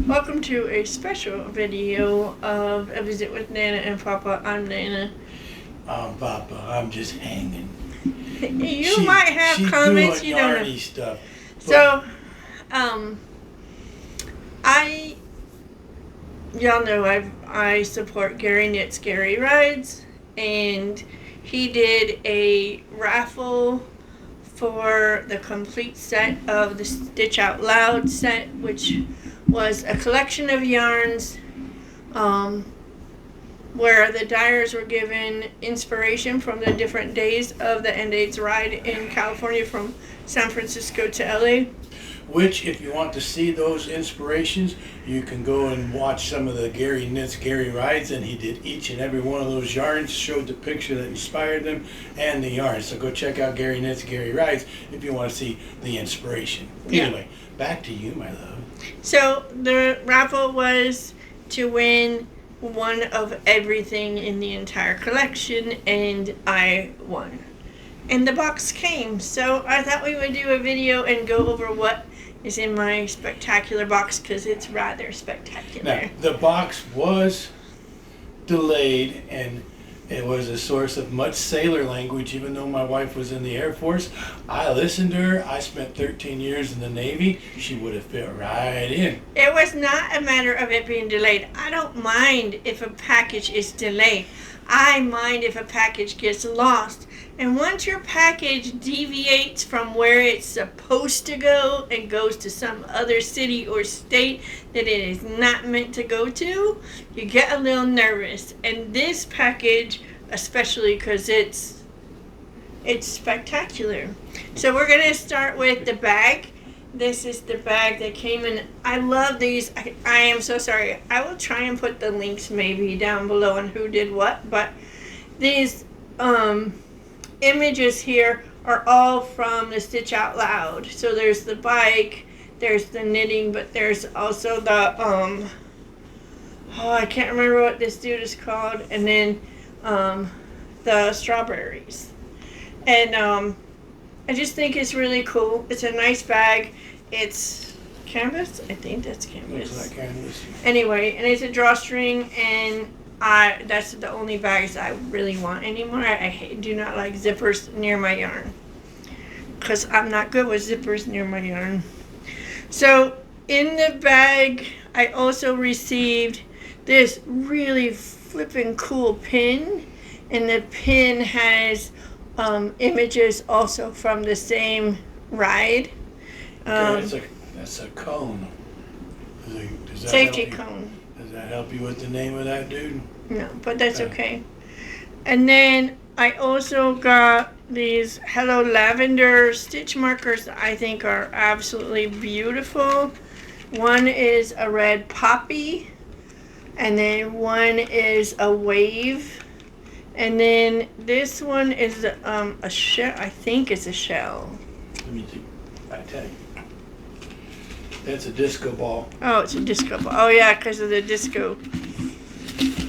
Welcome to a special video of A Visit with Nana and Papa. I'm Nana. Papa, I'm just hanging. You might have comments, doing you don't know. yarny stuff. So, y'all know I support Gary Knits Gary Rides, and he did a raffle for the complete set of the Stitch Out Loud set, which was a collection of yarns where the dyers were given inspiration from the different days of the End-Aids ride in California from San Francisco to LA. Which, if you want to see those inspirations, you can go and watch some of the Gary Knits Gary Rides, and he did each and every one of those yarns, showed the picture that inspired them and the yarns. So go check out Gary Knits Gary Rides if you want to see the inspiration. Anyway, back to you, my love. So the raffle was to win one of everything in the entire collection, and I won. And the box came, so I thought we would do a video and go over what is in my spectacular box, because it's rather spectacular. Now, the box was delayed, and it was a source of much sailor language. Even though my wife was in the Air Force, I listened to her. I spent 13 years in the Navy. She would have fit right in. It was not a matter of it being delayed. I don't mind if a package is delayed. I mind if a package gets lost. And once your package deviates from where it's supposed to go and goes to some other city or state that it is not meant to go to, you get a little nervous. And this package, especially because it's spectacular. So we're going to start with the bag. This is the bag that came in. I love these. I am so sorry. I will try and put the links maybe down below on who did what, but these images here are all from the Stitch Out Loud. So there's the bike, there's the knitting, but there's also the I can't remember what this dude is called, and then the strawberries. And I just think it's really cool. It's a nice bag. It's canvas. I think that's canvas. Looks like canvas. Anyway, and it's a drawstring, and that's the only bags I really want anymore. I do not like zippers near my yarn, because I'm not good with zippers near my yarn. So in the bag, I also received this really flippin' cool pin, and the pin has images also from the same ride. That's a cone. Does that Safety cone. Does that help you with the name of that dude? No, but that's okay. And then I also got these Hello Lavender stitch markers that I think are absolutely beautiful. One is a red poppy, and then one is a wave. And then this one is a shell. I think it's a shell. Let me see. I tell you. That's a disco ball. Oh, it's a disco ball. Oh yeah, because of the disco.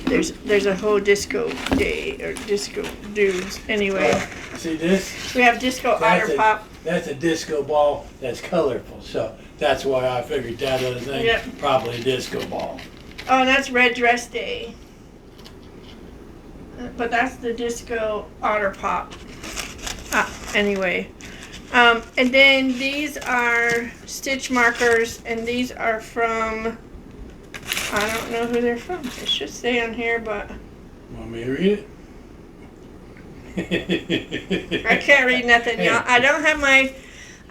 There's a whole disco day or disco dudes. Anyway. See this? We have disco otter pop. That's a disco ball that's colorful. So that's why I figured that other thing. Yep. Probably a disco ball. Oh, that's red dress day. But that's the disco otter pop. Anyway. And then these are stitch markers, and these are from, I don't know who they're from. It should say on here, but Want me to read it? I can't read nothing, y'all. I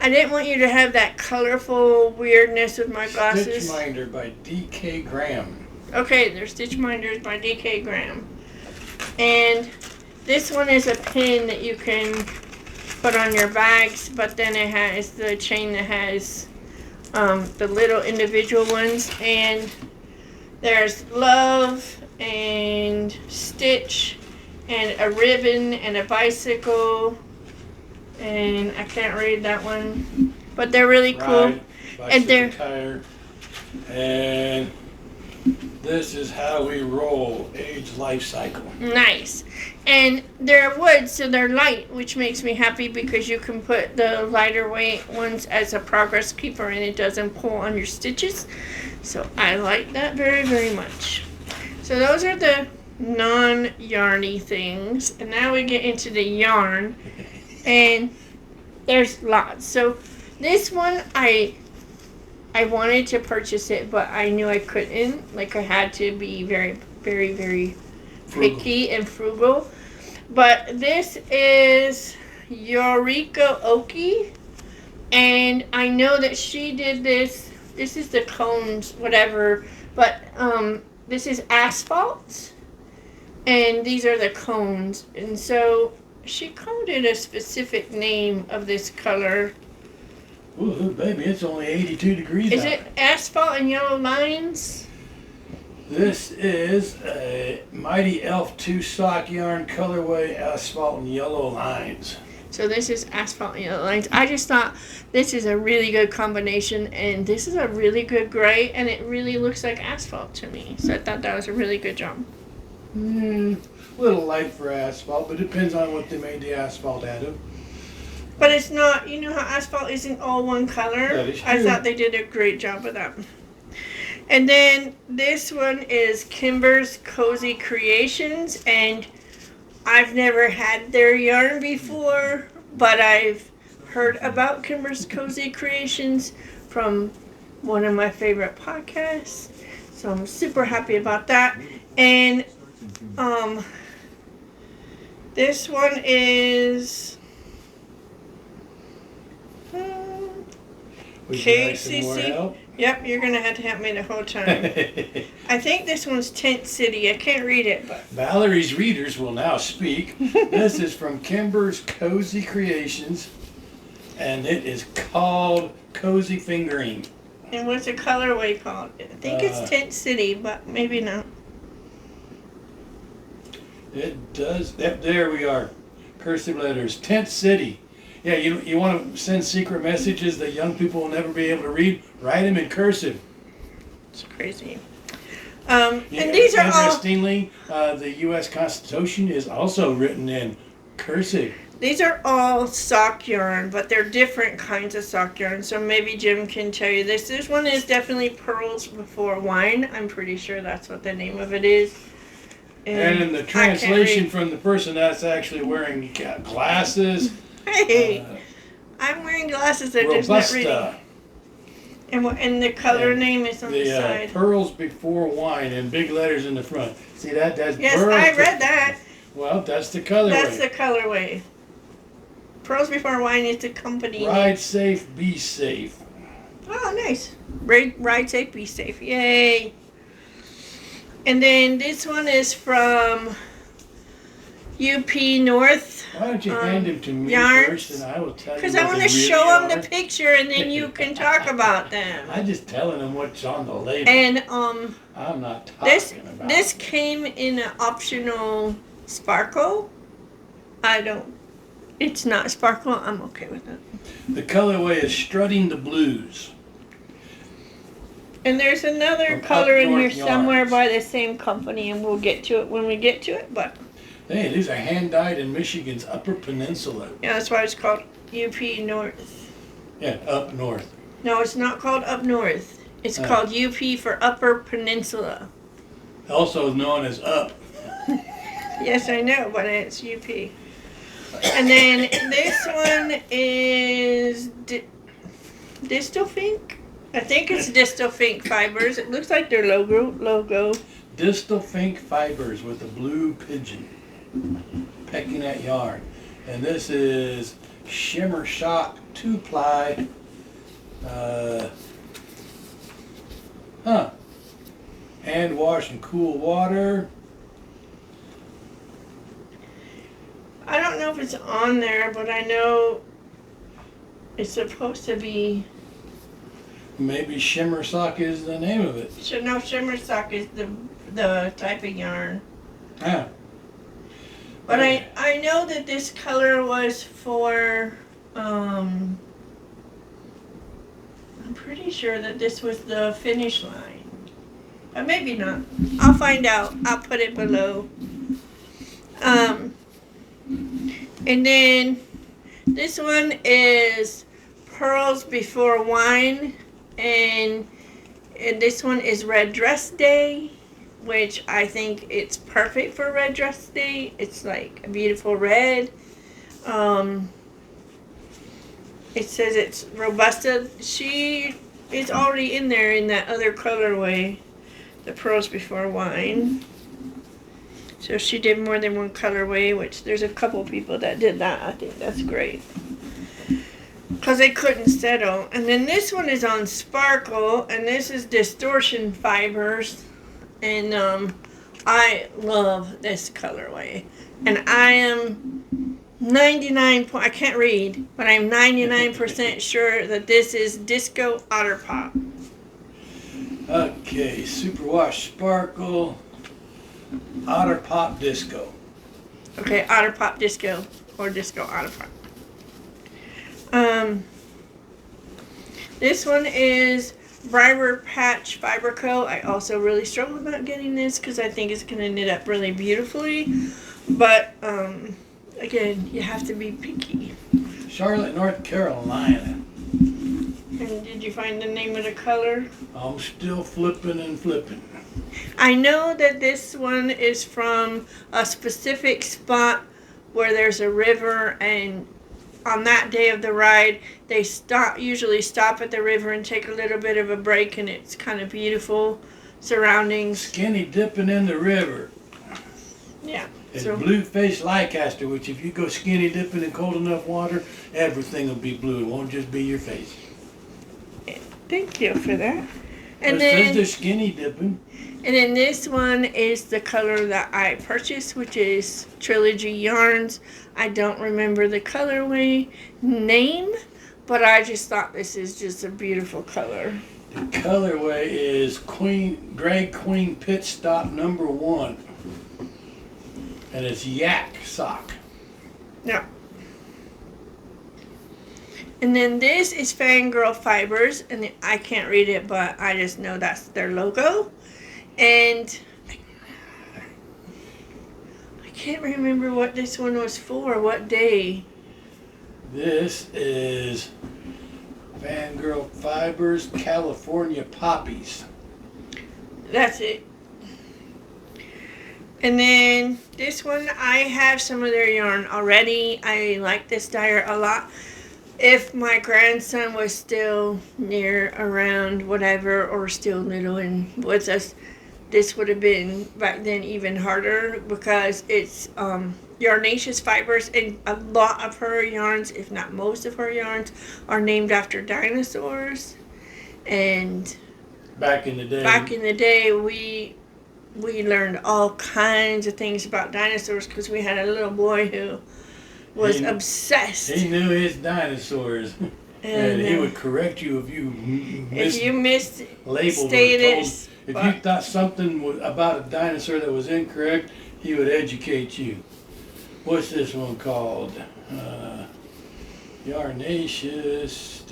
didn't want you to have that colorful weirdness with my glasses. Stitch Minder by D.K. Graham. Okay, they're Stitch Minders by D.K. Graham. And this one is a pin that you can put on your bags, but then it has the chain that has the little individual ones, and there's love and stitch and a ribbon and a bicycle, and I can't read that one, but they're really cool. Ride, and they're tire, and This is how we roll. Age life cycle. Nice. And they're wood, so they're light, which makes me happy because you can put the lighter weight ones as a progress keeper and it doesn't pull on your stitches. So I like that very, very much. So those are the non-yarny things. And now we get into the yarn. And there's lots. So this one I wanted to purchase it, but I knew I couldn't. Like, I had to be very, very, very picky and frugal. But this is Eureka Oki. And I know that she did this. This is the cones, whatever. But this is asphalt. And these are the cones. And so she called it a specific name of this color. Ooh, baby, it's only 82 degrees Is out. it asphalt and yellow lines? This is a Mighty Elf 2 sock yarn colorway, asphalt and yellow lines. So this is asphalt and yellow lines. I just thought this is a really good combination, and this is a really good gray, and it really looks like asphalt to me. So I thought that was a really good job. Little light for asphalt, but it depends on what they made the asphalt out of. But it's not, you know how asphalt isn't all one color? That is I true. thought they did a great job with that. And then this one is Kimber's Cozy Creations, and I've never had their yarn before, but I've heard about Kimber's Cozy Creations from one of my favorite podcasts, so I'm super happy about that. And this one is Would you like some more KCC. help? Yep, you're gonna have to help me the whole time. I think this one's Tent City. I can't read it, but Valerie's readers will now speak. This is from Kimber's Cozy Creations, and it is called Cozy Fingering. and what's the colorway called? I think it's Tent City, but maybe not. It does. Yep, there we are. Cursive letters. Tent City. Yeah, you want to send secret messages that young people will never be able to read? Write them in cursive. It's crazy. Yeah, And these are all interestingly, the U.S. Constitution is also written in cursive. sock yarn, but they're different kinds of sock yarn. So maybe Jim can tell you this. This one is definitely Pearls Before Wine. I'm pretty sure that's what the name of it is. And the I can't translation read. from the person that's actually wearing glasses, Hey, I'm wearing glasses. They're just not reading. Robusta. And the color And name is on the The side. Pearls Before Wine in big letters in the front. See that? That's Yes, pearls. I read that. Well, that's the colorway. That's the colorway. Pearls Before Wine is the company name. Ride safe, be safe. Oh, nice. Ride safe, be safe. Yay. And then this one is from UP North. Why don't you hand him to me yarns. first, and I will tell you. Because what I want they to really show them are. the picture and then you can talk about them. I'm just telling them what's on the label. And I'm not talking this about. this came in an optional sparkle. It's not sparkle. I'm okay with it. The colorway is Strutting the Blues. And there's another From color Up in here North somewhere Yarns. by the same company, and we'll get to it when we get to it. But Hey, these are hand dyed in Michigan's Upper Peninsula. yeah, that's why it's called UP North. Yeah, up north. No, it's not called Up North. It's called UP for Upper Peninsula. Also known as Up. Yes, I know, but it's UP. And then this one is Distelfink. I think it's Distelfink fibers. It looks like their logo. Distal Fink Fibers with a blue pigeon pecking at yarn. And this is Shimmer Shock 2-ply. Hand wash in cool water. I don't know if it's on there, but I know it's supposed to be. Maybe Shimmer Sock is the name of it. No, Shimmer Sock is the type of yarn. Yeah. But I know that this color was for, I'm pretty sure that this was the finish line. maybe not. I'll find out. I'll put it below. Um, and then this one is Pearls Before Wine, and this one is Red Dress Day, which I think it's perfect for Red Dress Day. It's like a beautiful red. It says it's Robusta. She is already in there in that other colorway, the Pearls Before Wine. So she did more than one colorway, which there's a couple people that did that. I think that's great. Because they couldn't settle. And then this one is on Sparkle, and this is Distortion Fibers. And I love this colorway. And I am I can't read, but I'm 99% sure that this is Disco Otter Pop. Okay, Superwash Sparkle, Otter Pop Disco. Okay, Otter Pop Disco, or Disco Otter Pop. This one is Briar Patch Fiber Co. I also really struggle about getting this because I think it's going to knit up really beautifully. But, again, you have to be picky. Charlotte, North Carolina. And did you find the name of the color? I'm still flipping and flipping. I know that this one is from a specific spot where there's a river, and on that day of the ride, they usually stop at the river and take a little bit of a break, and it's kind of beautiful surroundings. Skinny dipping in the river. Yeah. It's So blue-faced Leicester, which if you go skinny dipping in cold enough water, everything will be blue. It won't just be your face. thank you for that. But And it says then they're skinny dipping. And then this one is the color that I purchased, which is Trilogy Yarns. I don't remember the colorway name, but I just thought this is just a beautiful color. The colorway is Drag Queen Pit Stop number 1. And it's yak sock. Yeah. And then this is Fangirl Fibers, and I can't read it, but I just know that's their logo. And I can't remember what this one was for, what day. This is Fangirl Fibers California Poppies. That's it. And then this one, I have some of their yarn already. I like this dyer a lot. If my grandson was still near, around, whatever, or still little and with us, this would have been back then even harder because it's yarnaceous fibers, and a lot of her yarns, if not most of her yarns, are named after dinosaurs. And Back in the day, we learned all kinds of things about dinosaurs because we had a little boy who was obsessed. He knew his dinosaurs. And he would correct you if you mislabeled it. If you thought something about a dinosaur that was incorrect, he would educate you. What's this one called? Yarnaceous.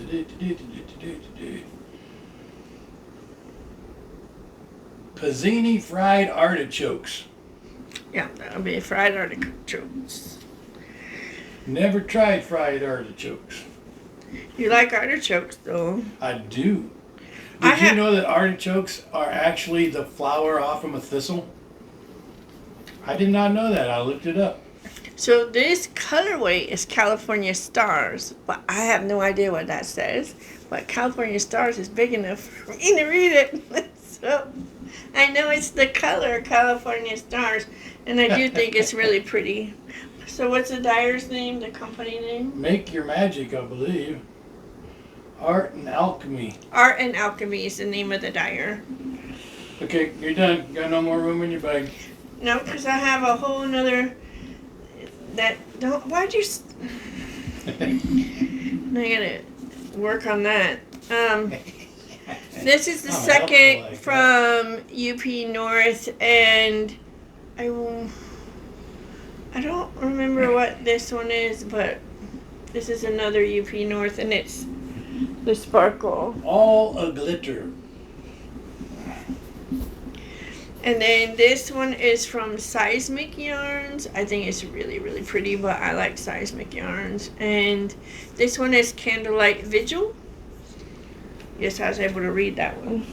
Pizzini fried artichokes. Yeah, that'll be fried artichokes. Never tried fried artichokes. You like artichokes, though. I do. Did you know that artichokes are actually the flower off from a thistle? I did not know that. I looked it up. So this colorway is California Stars, but I have no idea what that says. But California Stars is big enough for me to read it. So I know it's the color California Stars, and I do think it's really pretty. So what's the dyer's name, the company name? Make Your Magic, I believe. Art and Alchemy. Art and Alchemy is the name of the dyer. Okay, you're done. Got no more room in your bag. No, because I have a whole nother. Why'd you? I gotta work on that. This is the second from UP North, and I don't remember what this one is, but this is another UP North, and it's the Sparkle. All a glitter. And then this one is from Seismic Yarns. I think it's really, really pretty, but I like Seismic Yarns. And this one is Candlelight Vigil. Yes, I was able to read that one.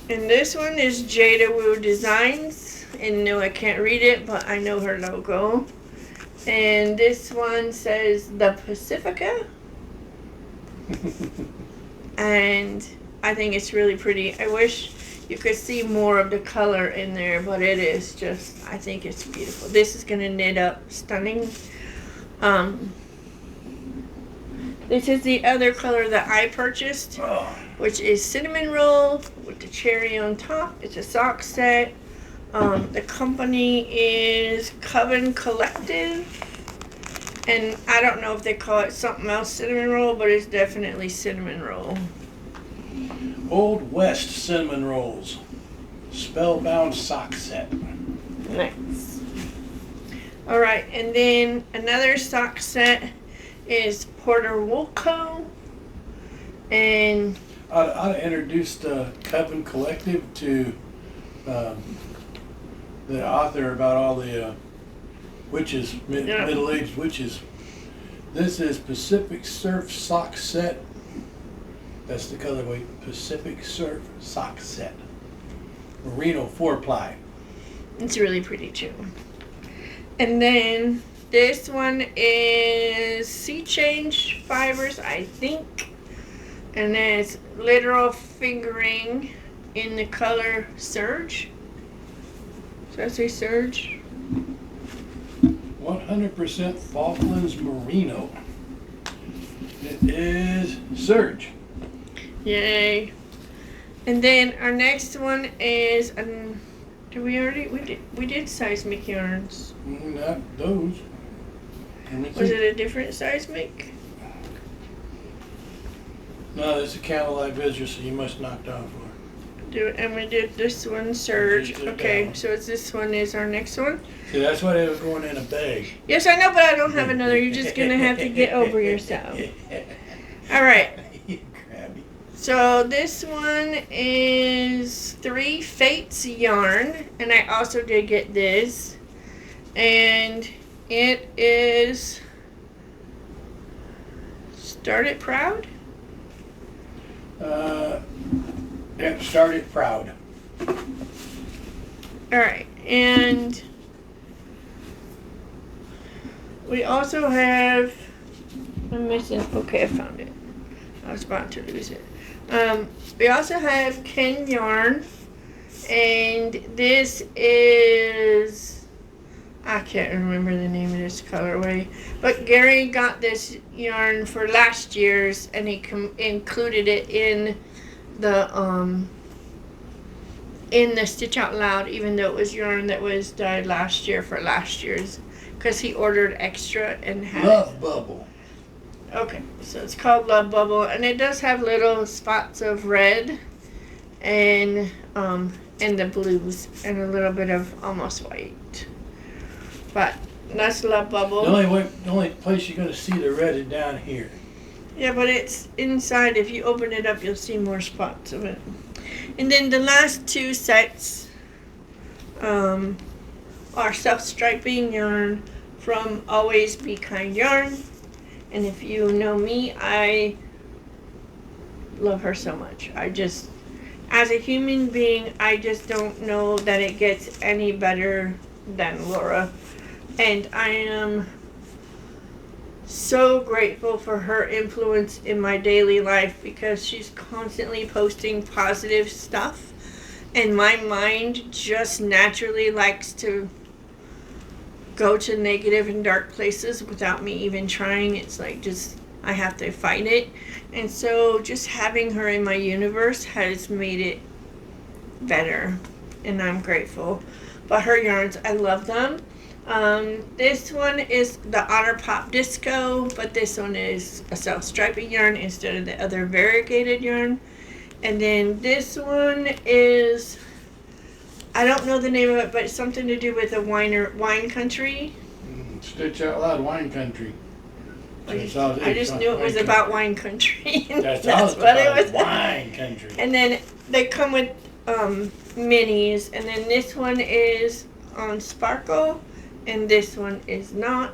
And this one is Jada Wu Designs. And no, I can't read it, but I know her logo. And this one says The Pacifica. And I think it's really pretty. I wish you could see more of the color in there, but it is just, I think it's beautiful. This is going to knit up stunning. This is the other color that I purchased, which is Cinnamon Roll with the cherry on top. It's a sock set. The company is Coven Collective. And I don't know if they call it something else, Cinnamon Roll, but it's definitely Cinnamon Roll. Old West Cinnamon Rolls. Spellbound sock set. Nice. Alright, and then another sock set is Porter Woolco. And I introduced Coven Collective to the author about all the witches, middle-aged witches. This is Pacific Surf sock set. That's the colorway, Pacific Surf sock set. Merino 4-ply. It's really pretty too. And then this one is Sea Change Fibers, I think. And then it's literal fingering in the color Surge. Does that say Surge? 100% Falklands Merino. It is Surge. Yay. And then our next one is we did Seismic Yarns. Not those. Was it a different Seismic? No, it's a Candlelight Vigil, so you must knock down for it. And we did this one Surge. Okay, so it's this one is our next one. See, that's why it was going in a bag. Yes, I know, but I don't have another. You're just gonna have to get over yourself. All right. So this one is 3 Fates yarn, and I also did get this, and it is Start It Proud. Yep, Start It Proud. All right, and we also have. I'm missing. Okay, I found it. I was about to lose it. We also have Ken Yarn, and this is, I can't remember the name of this colorway, but Gary got this yarn for last year's, and he included it in the Stitch Out Loud, even though it was yarn that was dyed last year for last year's, because he ordered extra and had Love Bubble. Okay, so it's called Love Bubble, and it does have little spots of red and the blues and a little bit of almost white. But that's Love Bubble. The only place you're going to see the red is down here. Yeah, but it's inside. If you open it up, you'll see more spots of it. And then the last 2 sets are self-striping yarn from Always Be Kind Yarn. And if you know me, I love her so much. As a human being, I just don't know that it gets any better than Laura. And I am so grateful for her influence in my daily life, because she's constantly posting positive stuff. And my mind just naturally likes to go to negative and dark places without me even trying. It's like just I have to fight it. And so just having her in my universe has made it better, and I'm grateful. But her yarns, I love them. This one is the Otter Pop Disco, but this one is a self-striping yarn instead of the other variegated yarn. And then this one is, I don't know the name of it, but it's something to do with a wine country. Stitch Out Loud Wine Country. I just knew it was about wine country. That's what it was. Wine country. And then they come with minis, and then this one is on sparkle, and this one is not.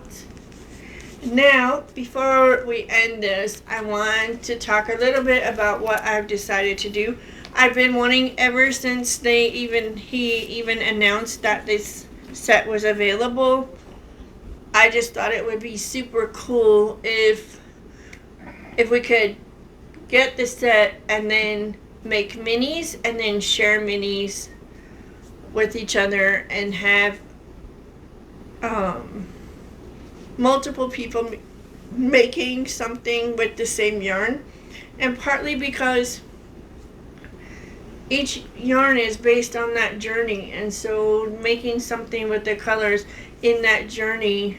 Now, before we end this, I want to talk a little bit about what I've decided to do. I've been wanting ever since he even announced that this set was available. I just thought it would be super cool if we could get the set and then make minis and then share minis with each other and have multiple people making something with the same yarn. And partly because each yarn is based on that journey, and so making something with the colors in that journey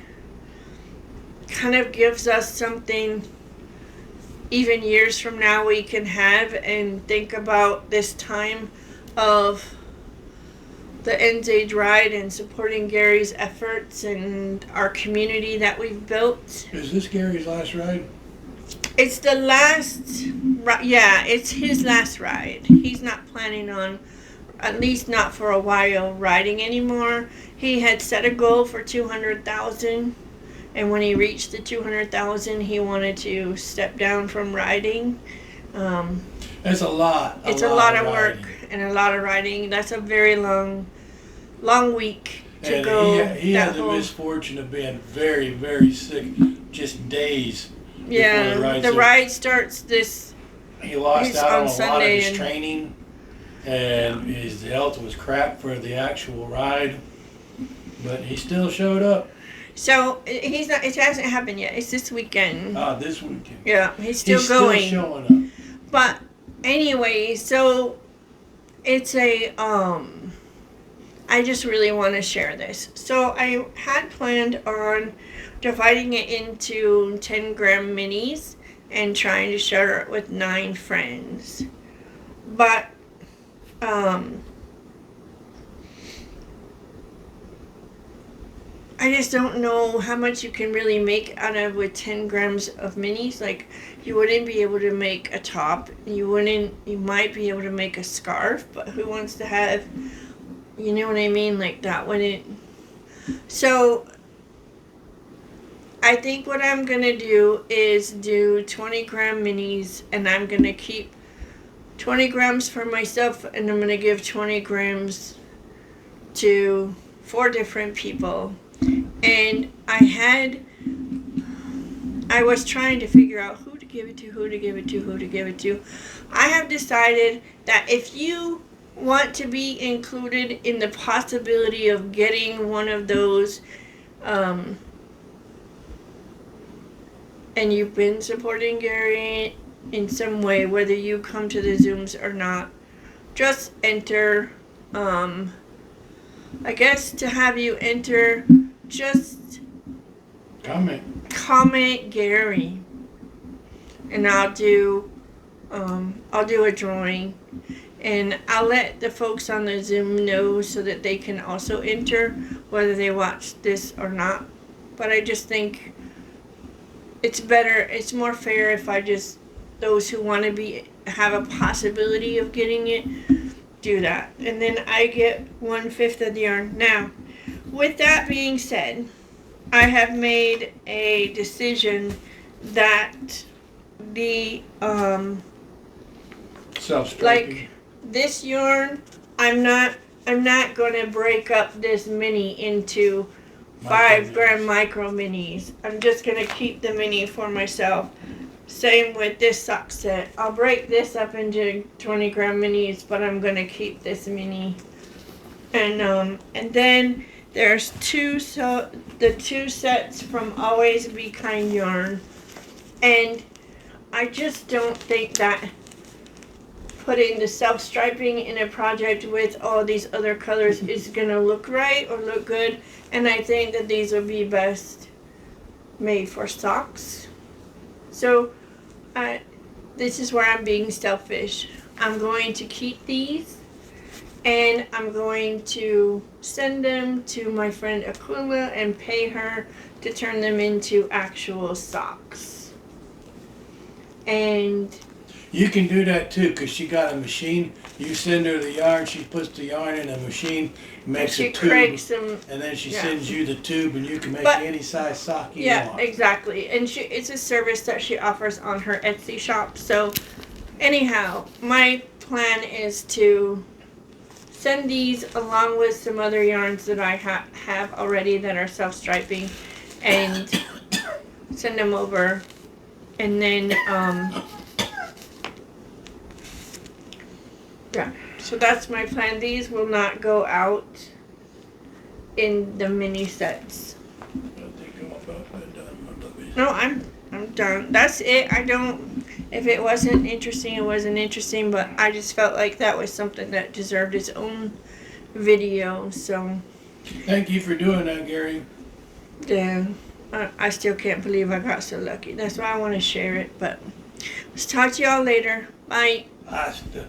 kind of gives us something even years from now we can have and think about this time of the NZ Ride and supporting Gary's efforts and our community that we've built. Is this Gary's last ride? It's the last, yeah, it's his last ride. He's not planning on, at least not for a while, riding anymore. He had set a goal for 200,000, and when he reached the 200,000, he wanted to step down from riding. That's a lot. It's a lot of work and a lot of riding. That's a very long week to and go. He had the misfortune of being very, very sick, just days. Yeah, the ride starts this. He lost out on a Sunday lot of his training, and his health was crap for the actual ride, but he still showed up. So he's not. It hasn't happened yet. It's this weekend. This weekend. Yeah, he's still going. Still showing up. But anyway, so it's a I just really want to share this. So I had planned on dividing it into 10-gram minis and trying to share it with 9 friends. But I just don't know how much you can really make out of with 10 grams of minis. Like, you wouldn't be able to make a top. You might be able to make a scarf, but who wants to have, you know what I mean? Like, that wouldn't. So, I think what I'm going to do is do 20-gram minis, and I'm going to keep 20 grams for myself, and I'm going to give 20 grams to 4 different people. And I was trying to figure out who to give it to. I have decided that if you want to be included in the possibility of getting one of those, and you've been supporting Gary in some way, whether you come to the Zooms or not, just enter, I guess to have you enter, just comment Gary, and I'll do a drawing, and I'll let the folks on the Zoom know so that they can also enter whether they watch this or not. But I just think it's more fair if I just, those who want to have a possibility of getting it, do that, and then I get 1/5 of the yarn. Now, with that being said, I have made a decision that the like this yarn, I'm not going to break up this mini into 5-gram micro minis. I'm just going to keep the mini for myself. Same with this sock set. I'll break this up into 20-gram minis, but I'm going to keep this mini. And then there's the 2 sets from Always Be Kind yarn. And I just don't think that putting the self-striping in a project with all these other colors is going to look right or look good. And I think that these would be best made for socks. So this is where I'm being selfish. I'm going to keep these, and I'm going to send them to my friend Aquila and pay her to turn them into actual socks. And You can do that too, 'cause she got a machine. You send her the yarn, she puts the yarn in a machine, makes She a tube, cranks them. and then she Yeah. sends you the tube, and you can make But- any size sock you Yeah, want. exactly. And it's a service that she offers on her Etsy shop. So, anyhow, my plan is to send these along with some other yarns that I have already that are self-striping, and send them over. And then, yeah. So that's my plan. These will not go out in the mini sets. I think I'm about done. No, I'm done. That's it. I don't. If it wasn't interesting, it wasn't interesting. But I just felt like that was something that deserved its own video. So, Thank you for doing that, Gary. yeah, I still can't believe I got so lucky. That's why I want to share it. But let's talk to y'all later. Bye. Hasta.